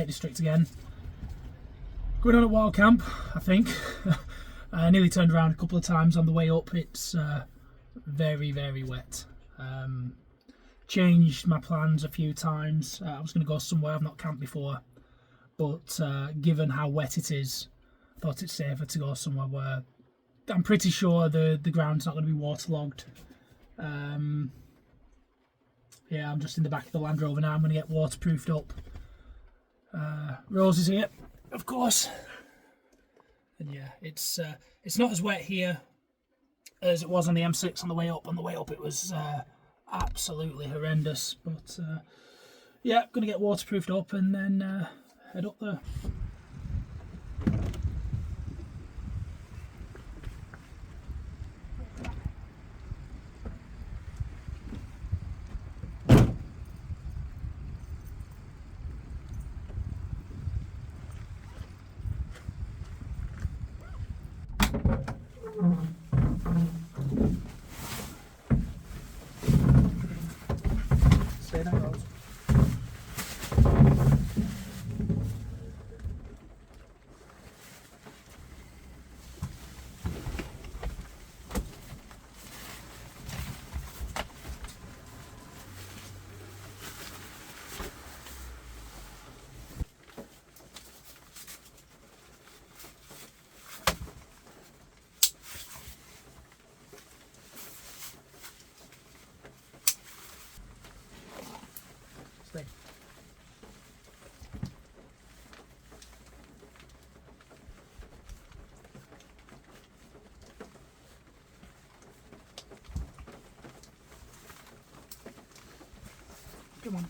Lake District again. Going on a Wildcamp, I think. I nearly turned around a couple of times on the way up. It's very, very wet. Changed my plans a few times. I was going to go somewhere I've not camped before, but given how wet it is, I thought it's safer to go somewhere where I'm pretty sure the ground's not going to be waterlogged. Yeah, I'm just in the back of the Land Rover now. I'm going to get waterproofed up. Rose is here, of course. And yeah, it's not as wet here as it was on the M6 on the way up. On the way up it was absolutely horrendous. But yeah, going to get waterproofed up and then head up there. Stay down, Rose. Stay. Come on.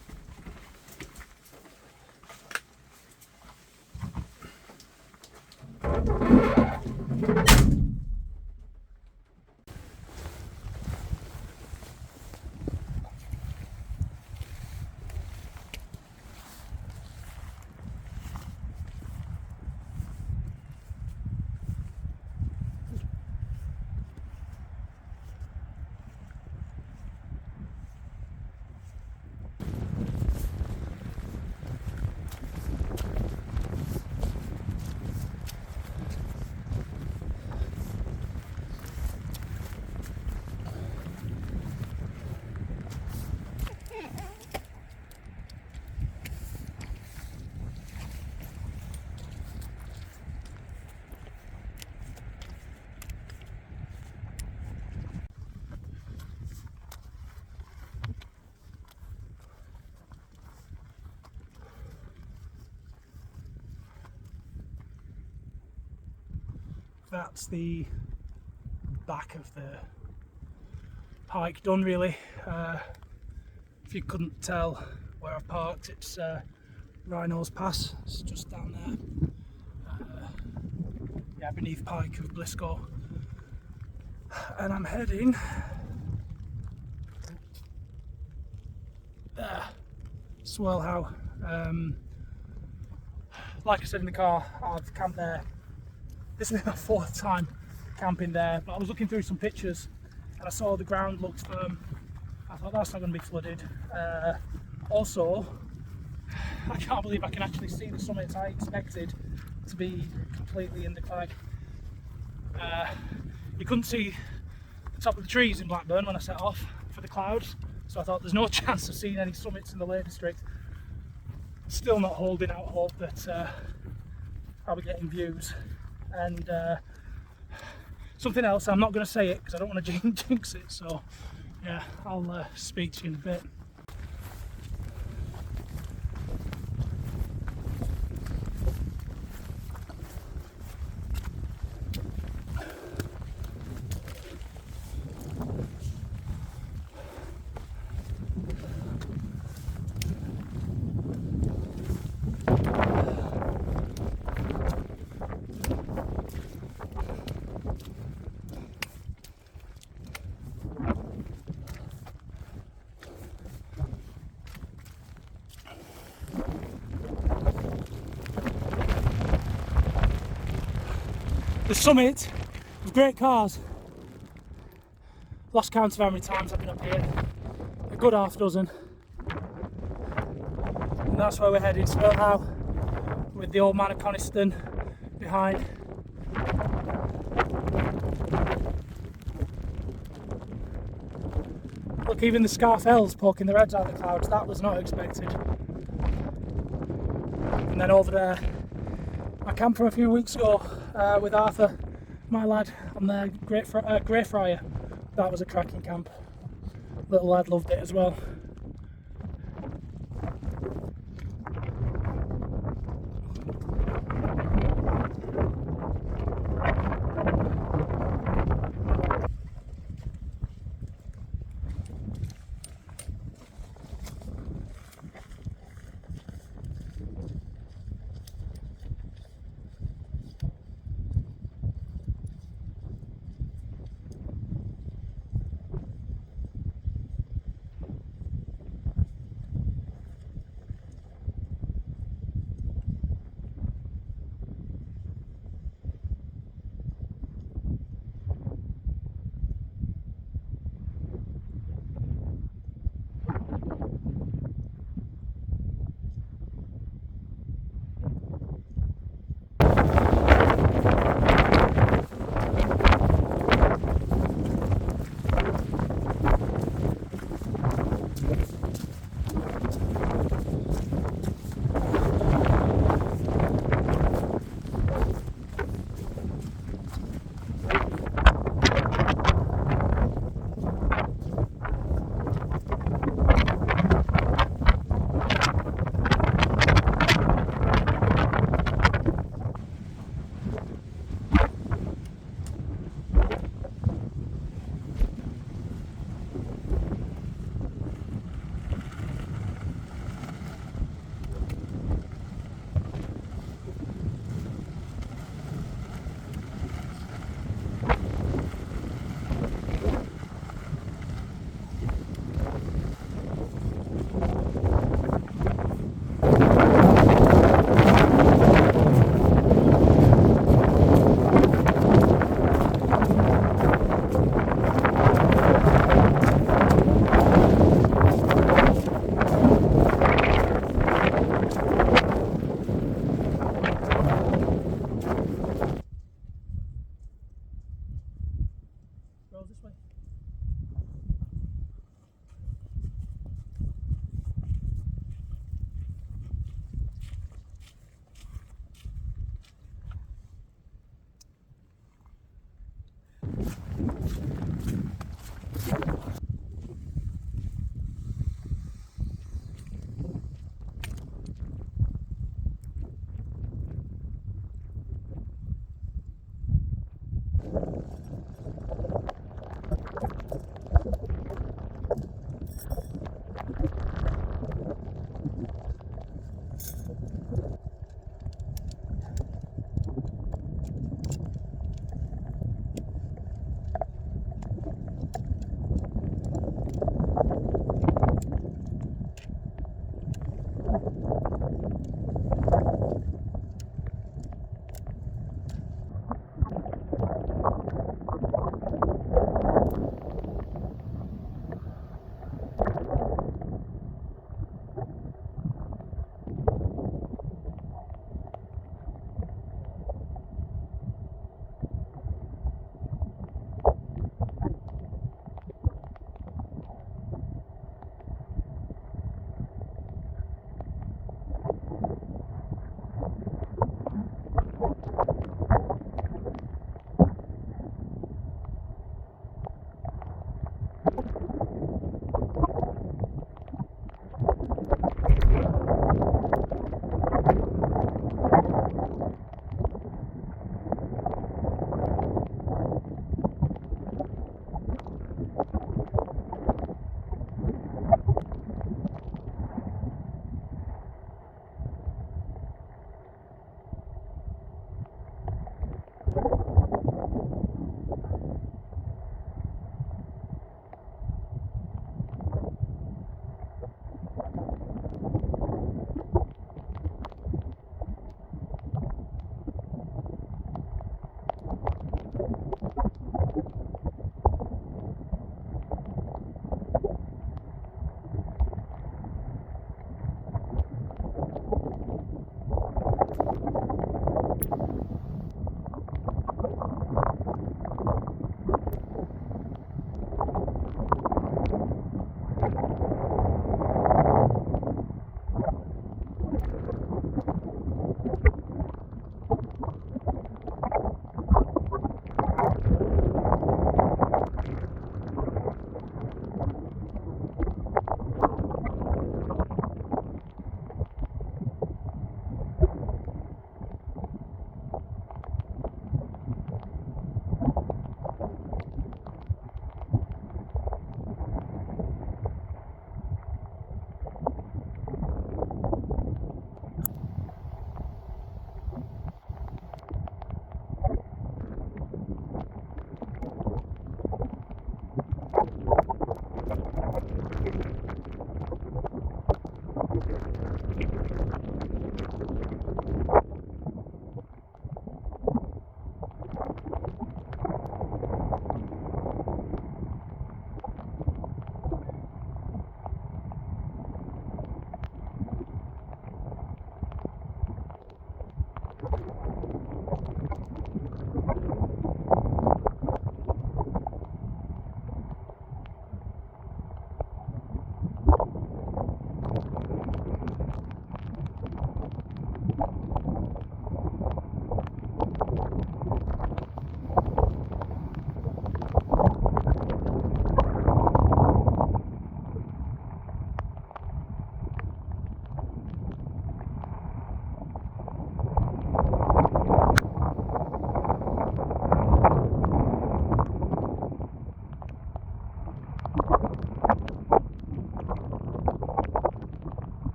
That's the back of the hike done, really. If you couldn't tell where I've parked, it's Rhino's Pass. It's just down there. Yeah, beneath Pike of Blisco. And I'm heading there, Swirlhow. Like I said in the car, I've camped there. This is my 4th time camping there, but I was looking through some pictures and I saw the ground looked firm. I thought that's not going to be flooded. Also, I can't believe I can actually see the summit. I expected to be completely in the clag. You couldn't see the top of the trees in Blackburn when I set off for the clouds, so I thought there's no chance of seeing any summits in the Lake District. Still not holding out hope that I'll be getting views. And something else, I'm not going to say it because I don't want to jinx it, so yeah, I'll speak to you in a bit. The summit with great cars. Lost count of how many times I've been up here. A good half dozen. And that's where we're heading, Swirlhow. with the old man of Coniston behind. Look, even the Scarfels poking their heads out of the clouds. That was not expected. And then over there, I camped for a few weeks ago with Arthur, my lad, on the Greyfriar. That was a cracking camp. Little lad loved it as well. This way.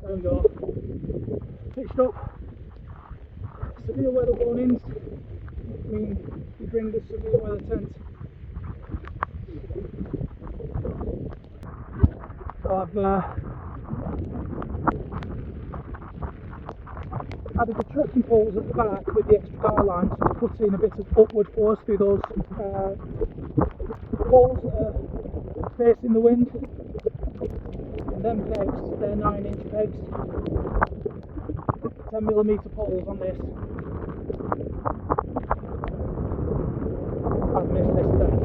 There we go. Pitched up. Severe weather warnings mean we bring the severe weather tent. So I've added the trekking poles at the back with the extra guy lines to put in a bit of upward force through those poles that are facing the wind. And them pegs, they're 9-inch pegs, 10mm poles on this. I've missed this thing.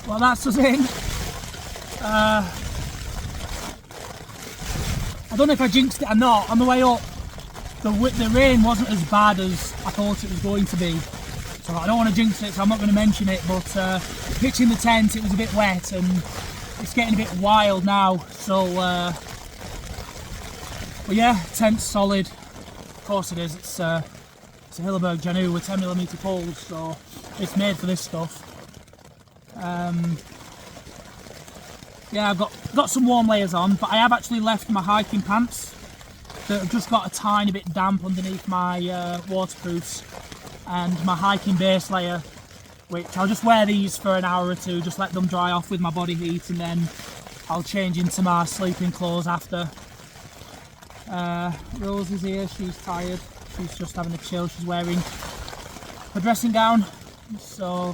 Well, that's us in. I don't know if I jinxed it or not. On the way up, the rain wasn't as bad as I thought it was going to be. So I don't want to jinx it, so I'm not going to mention it. But pitching the tent, it was a bit wet and it's getting a bit wild now. So, but yeah, tent's solid. Of course it is. It's a Hilleberg Jannu with 10mm poles, so it's made for this stuff. Yeah, I've got some warm layers on, but I have actually left my hiking pants that have just got a tiny bit damp underneath my waterproofs, and my hiking base layer, which I'll just wear these for an hour or two, just let them dry off with my body heat, and then I'll change into my sleeping clothes after. Rose is here, she's tired, she's just having a chill, she's wearing her dressing gown, so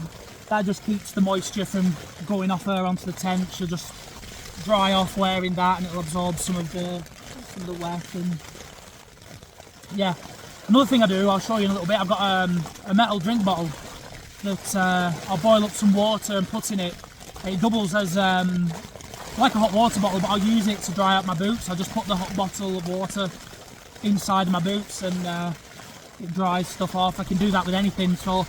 that just keeps the moisture from going off her onto the tent. She'll just dry off wearing that and it'll absorb some of the wet. And yeah, another thing I do, I'll show you in a little bit, I've got a metal drink bottle that I'll boil up some water and put in it. It doubles as like a hot water bottle, but I'll use it to dry out my boots. I'll just put the hot bottle of water inside my boots and it dries stuff off. I can do that with anything. So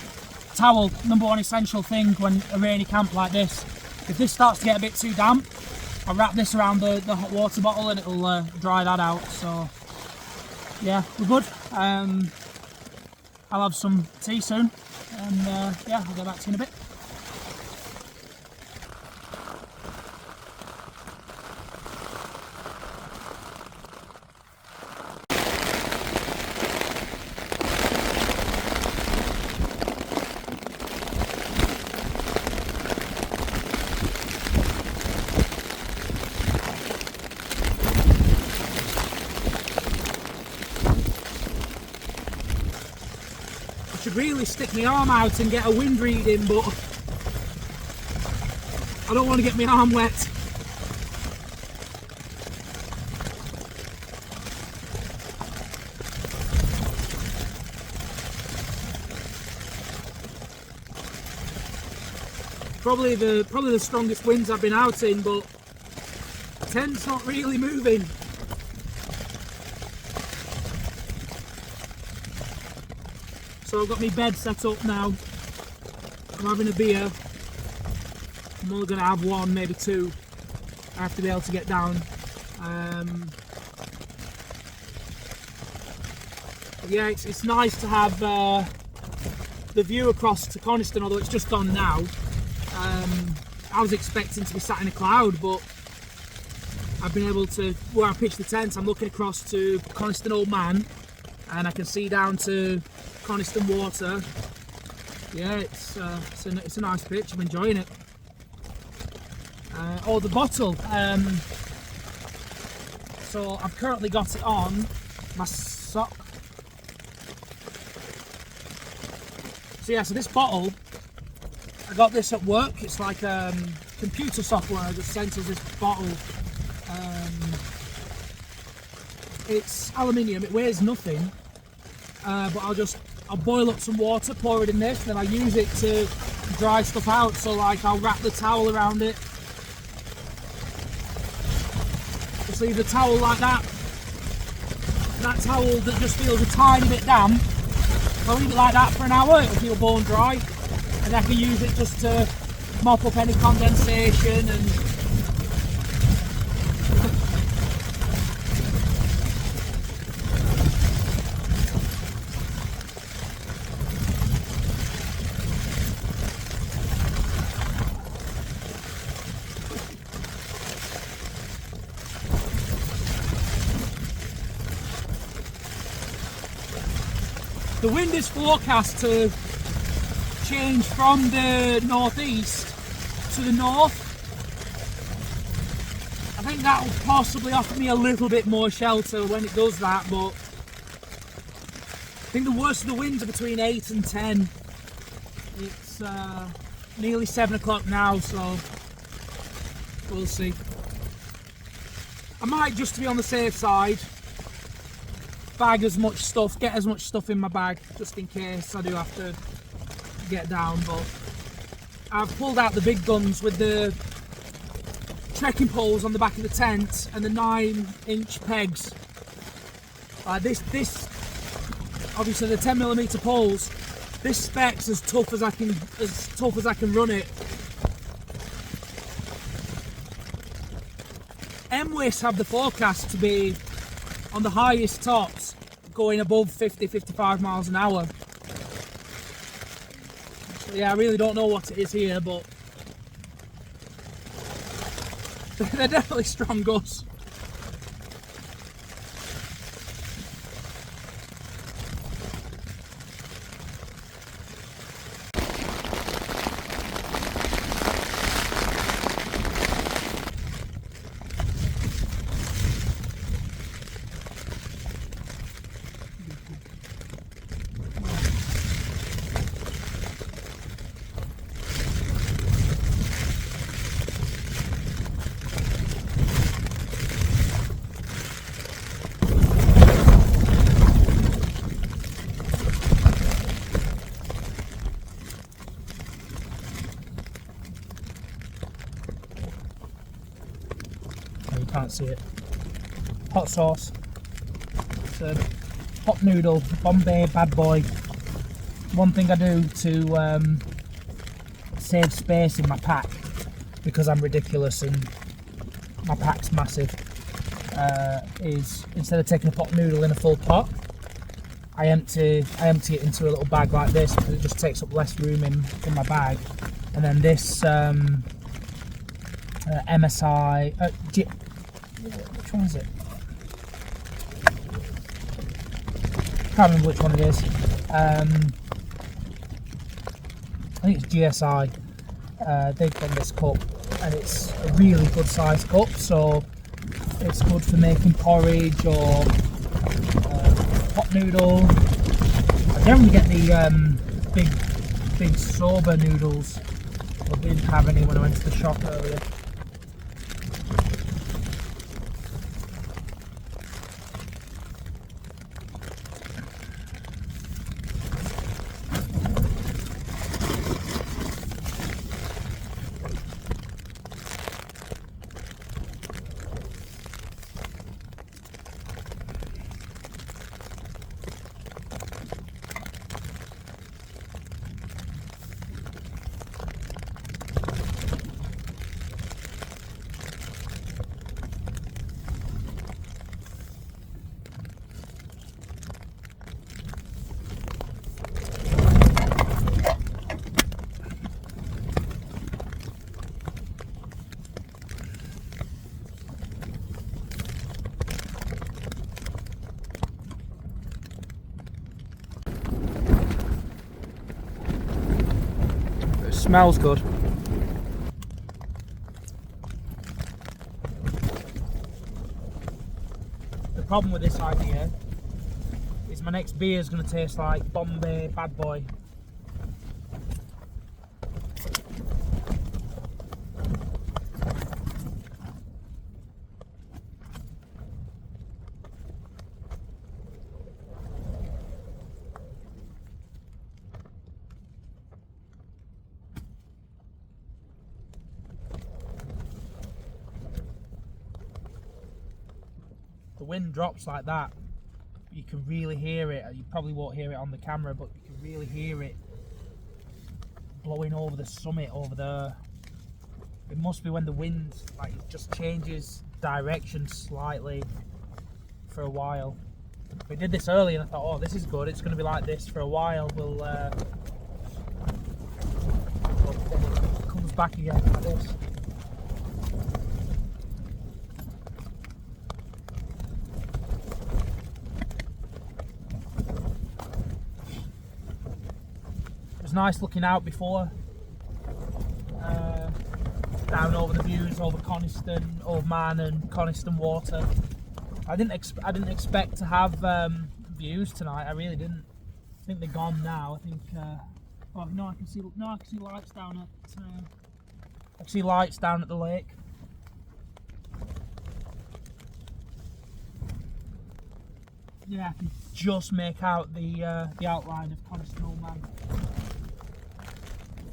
towel, number one essential thing when a rainy camp like this. If this starts to get a bit too damp, I'll wrap this around the hot water bottle and it'll dry that out. So yeah, we're good. I'll have some tea soon and yeah, I'll get back to you in a bit. I should really stick my arm out and get a wind reading, but I don't want to get my arm wet. Probably the strongest winds I've been out in, but the tent's not really moving. So I've got my bed set up now. I'm having a beer. I'm only going to have one, maybe two. I have to be able to get down. Yeah, it's nice to have the view across to Coniston, although it's just gone now. I was expecting to be sat in a cloud, but I've been able to, where I pitched the tent, I'm looking across to Coniston Old Man, and I can see down to Coniston Water. Yeah, it's a nice pitch. I'm enjoying it. Oh, the bottle. So I've currently got it on my sock. So yeah, so this bottle, I got this at work. It's like computer software that sent us this bottle. It's aluminium. It weighs nothing. But I'll boil up some water, pour it in this, then I use it to dry stuff out. So like I'll wrap the towel around it. Just leave the towel like that. That towel that just feels a tiny bit damp, I'll leave it like that for an hour, it'll feel bone dry. And I can use it just to mop up any condensation and the wind is forecast to change from the northeast to the north. I think that will possibly offer me a little bit more shelter when it does that, but I think the worst of the winds are between 8 and 10. It's nearly 7 o'clock now, so we'll see. I might, just to be on the safe side, bag as much stuff, get as much stuff in my bag, just in case I do have to get down. But I've pulled out the big guns with the trekking poles on the back of the tent and the 9-inch pegs. This obviously the 10mm poles. This spec's as tough as I can run it. MWIS have the forecast to be on the highest tops going above 50-55 miles an hour. So yeah, I really don't know what it is here, but they're definitely strong gusts. Can't see it. Hot sauce. It's a hot noodle, Bombay bad boy. One thing I do to save space in my pack, because I'm ridiculous and my pack's massive, is instead of taking a pot noodle in a full pot, I empty it into a little bag like this, because it just takes up less room in my bag. And then this MSI which one is it? Can't remember which one it is. I think it's GSI. They've done this cup, and it's a really good sized cup, so it's good for making porridge or pot noodle. I generally get the big soba noodles. I didn't have any when I went to the shop earlier. Smells good. The problem with this idea is my next beer is going to taste like Bombay Bad Boy. The wind drops like that, you can really hear it. You probably won't hear it on the camera, but you can really hear it blowing over the summit over there. It must be when the wind like it just changes direction slightly for a while. We did this early and I thought, oh, this is good, it's going to be like this for a while. But then it comes back again like this. Nice looking out before, down over the views over Coniston, Old Man and Coniston Water. I didn't expect to have views tonight. I really didn't. I think they're gone now. I think. Oh no, I can see lights down at. I can see lights down at the lake. Yeah, I can just make out the outline of Coniston Old Man.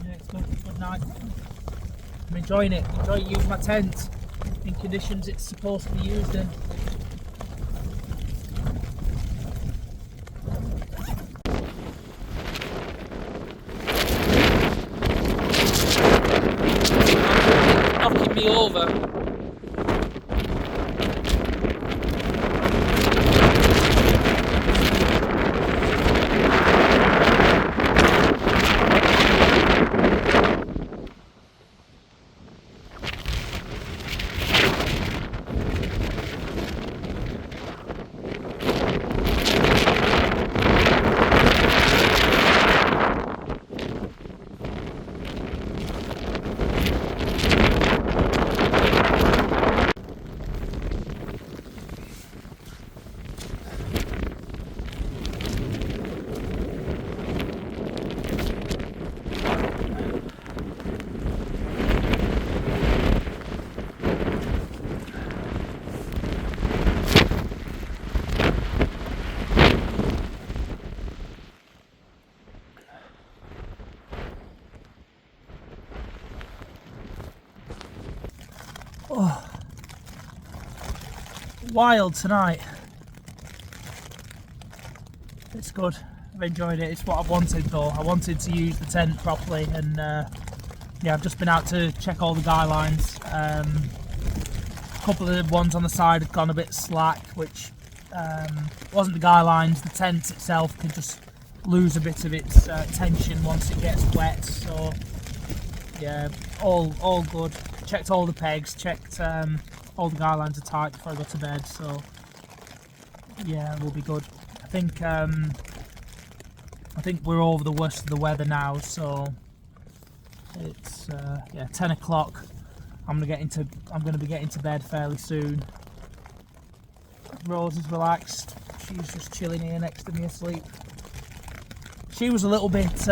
Yeah, it's good night. I'm enjoying it. Enjoying using my tent in conditions it's supposed to be used in. Knocking me over. Oh, wild tonight. It's good. I've enjoyed it. It's what I've wanted though. I wanted to use the tent properly, and yeah, I've just been out to check all the guy lines. A couple of the ones on the side had gone a bit slack, which wasn't the guy lines. The tent itself can just lose a bit of its tension once it gets wet. So yeah, all good. Checked all the pegs, checked all the guy lines are tight before I go to bed, so yeah, we'll be good. I think we're over the worst of the weather now, so it's yeah, 10 o'clock. I'm gonna be getting to bed fairly soon. Rose is relaxed. She's just chilling here next to me asleep. She was a little bit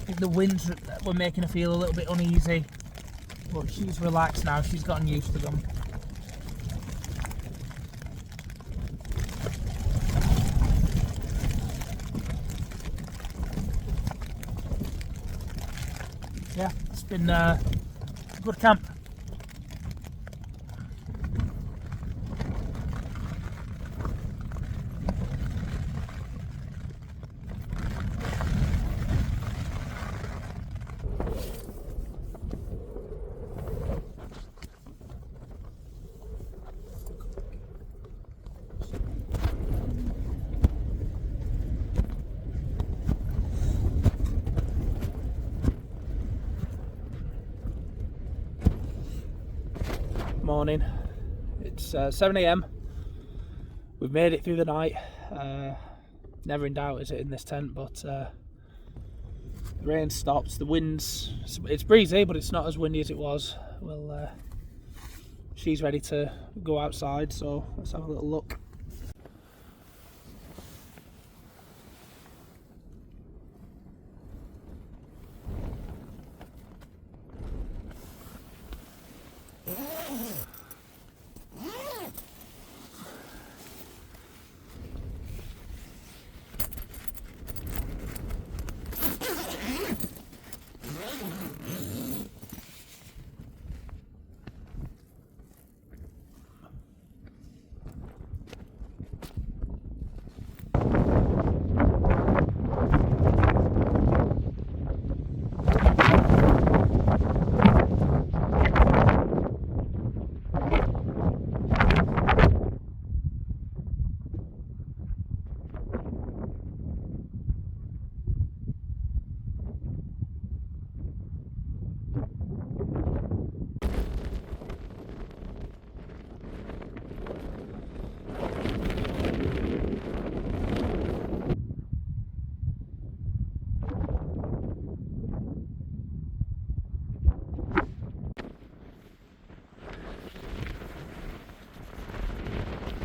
I think the winds were making her feel a little bit uneasy, but she's relaxed now. She's gotten used to them. Yeah, it's been a good camp. Morning. It's 7 AM. We've made it through the night. Never in doubt is it in this tent, but The rain stops, the winds, it's breezy, but it's not as windy as it was. Well, she's ready to go outside, so let's have a little look.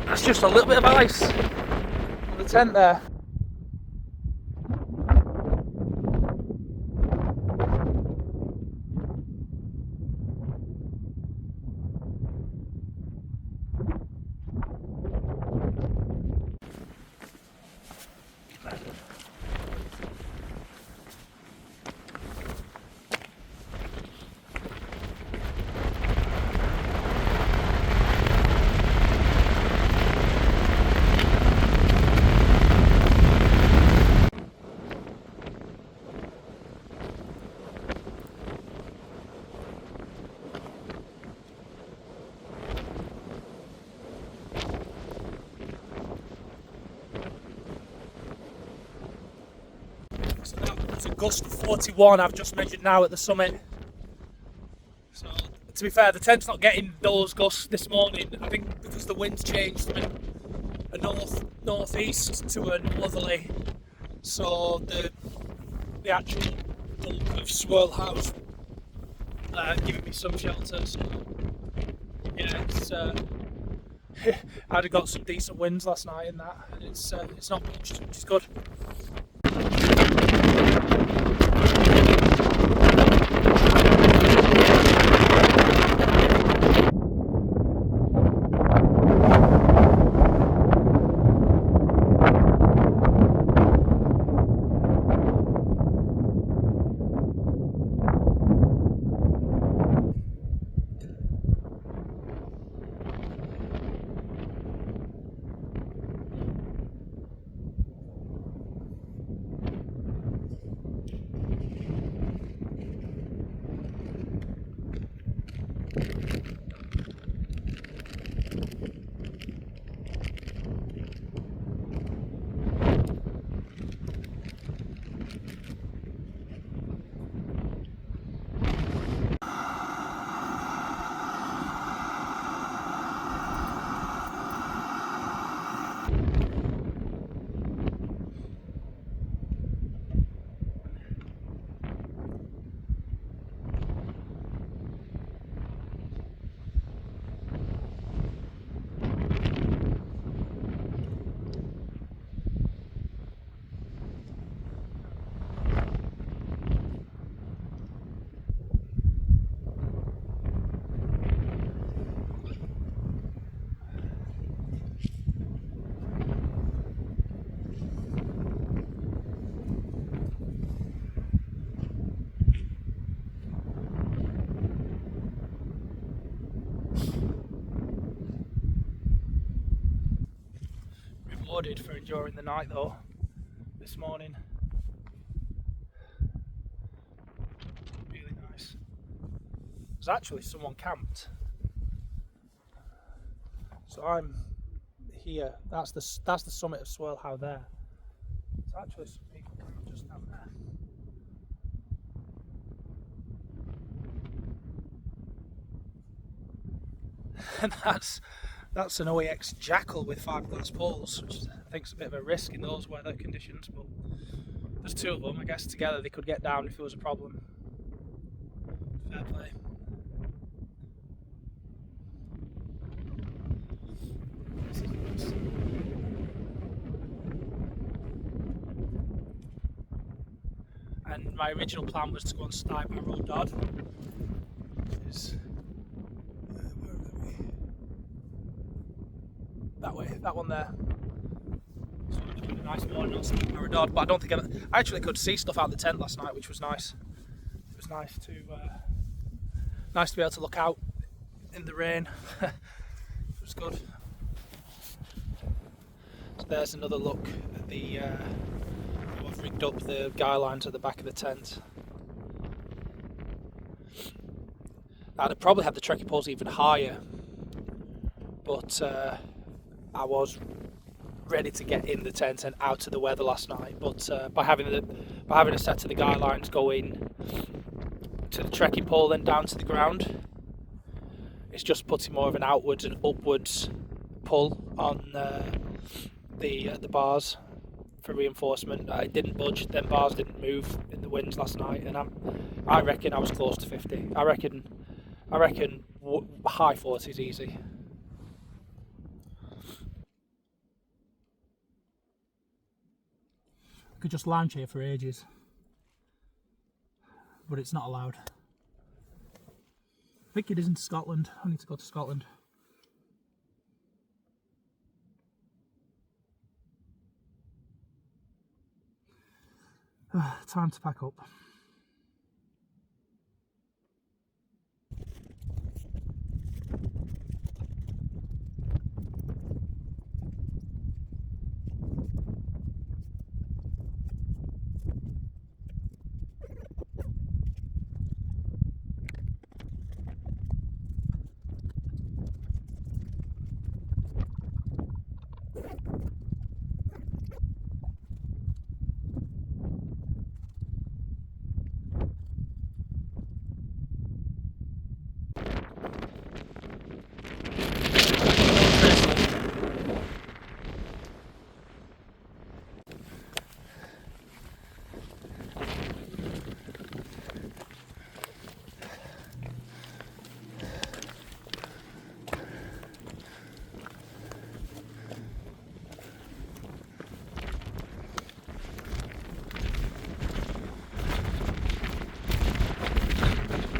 That's just a little bit of ice on the tent there. It's a gust of 41 I've just measured now at the summit. So to be fair, the tent's not getting those gusts this morning. I think because the wind's changed from a northeast to a northerly, so the actual bulk of swirl house giving me some shelter. So yeah, it's I'd have got some decent winds last night in that, and it's not much, which is good. Rewarded for enduring the night though this morning. Really nice. There's actually someone camped, so I'm here. That's the summit of Swirlhow there. There's actually some people camped just down there. And that's an OEX Jackal with 5 glass poles, which I think is a bit of a risk in those weather conditions, but There's two of them. I guess together they could get down if there was a problem. Fair play. And my original plan was to go and snipe my road dog. Where are we? That way, that one there. So it would be a nice morning on snipe my road dog, but I don't think I actually could see stuff out of the tent last night, which was nice. It was nice to be able to look out in the rain. It was good. So there's another look at the. I've rigged up the guy lines at the back of the tent. I'd have probably had the trekking poles even higher, but I was ready to get in the tent and out of the weather last night. But by having a set of the guy lines going to the trekking pole then down to the ground, it's just putting more of an outwards and upwards pull on the bars for reinforcement. I didn't budge, them bars didn't move in the winds last night, and I reckon I was close to 50. I reckon high 40s easy. I could just lounge here for ages, but it's not allowed. I think it is in Scotland. I need to go to Scotland. Time to pack up.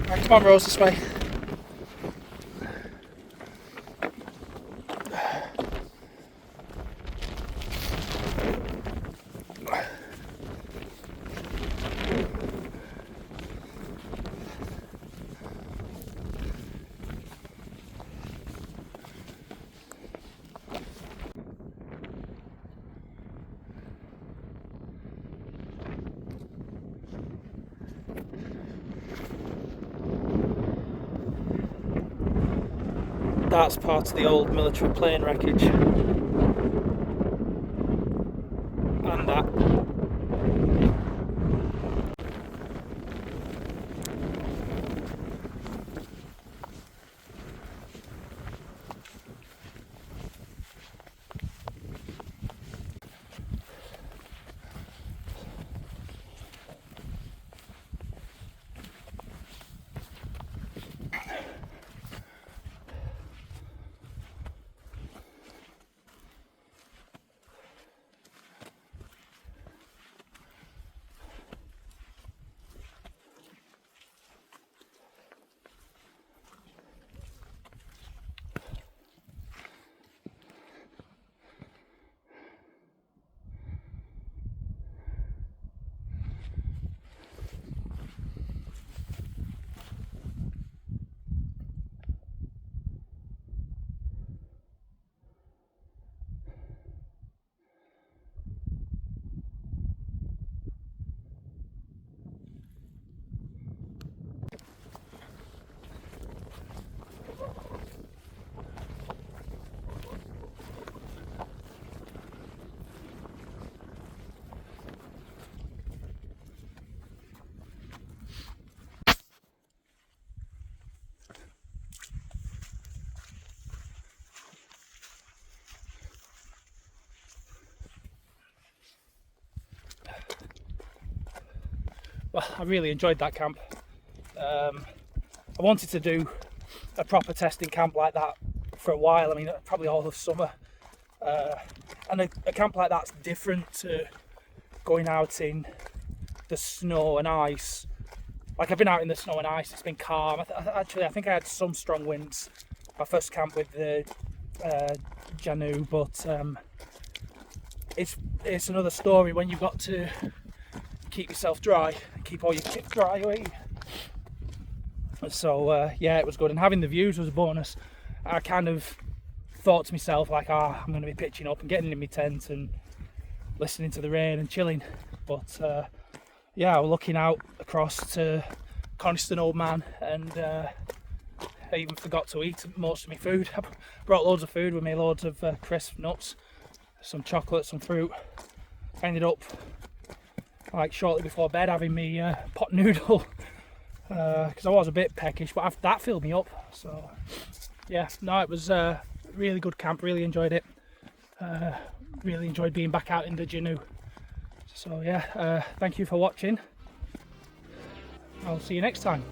Right, come on, Rose, this way. That's part of the old military plane wreckage. And that. well, I really enjoyed that camp. I wanted to do a proper testing camp like that for a while. I mean, probably all of summer. And a camp like that's different to going out in the snow and ice. Like, I've been out in the snow and ice, it's been calm. Actually, I think I had some strong winds my first camp with the Jannu, but it's another story when you've got to keep yourself dry, keep all your kit dry away. So yeah, it was good, and having the views was a bonus. I kind of thought to myself, like, I'm going to be pitching up and getting in my tent and listening to the rain and chilling, but yeah, I was looking out across to Coniston Old Man, and I even forgot to eat most of my food. I brought loads of food with me, loads of crisp nuts, some chocolate, some fruit. I ended up, like, shortly before bed having me pot noodle because I was a bit peckish, but that filled me up. So yeah, no, it was a really good camp, really enjoyed it. Really enjoyed being back out in the Jannu. So yeah, thank you for watching. I'll see you next time.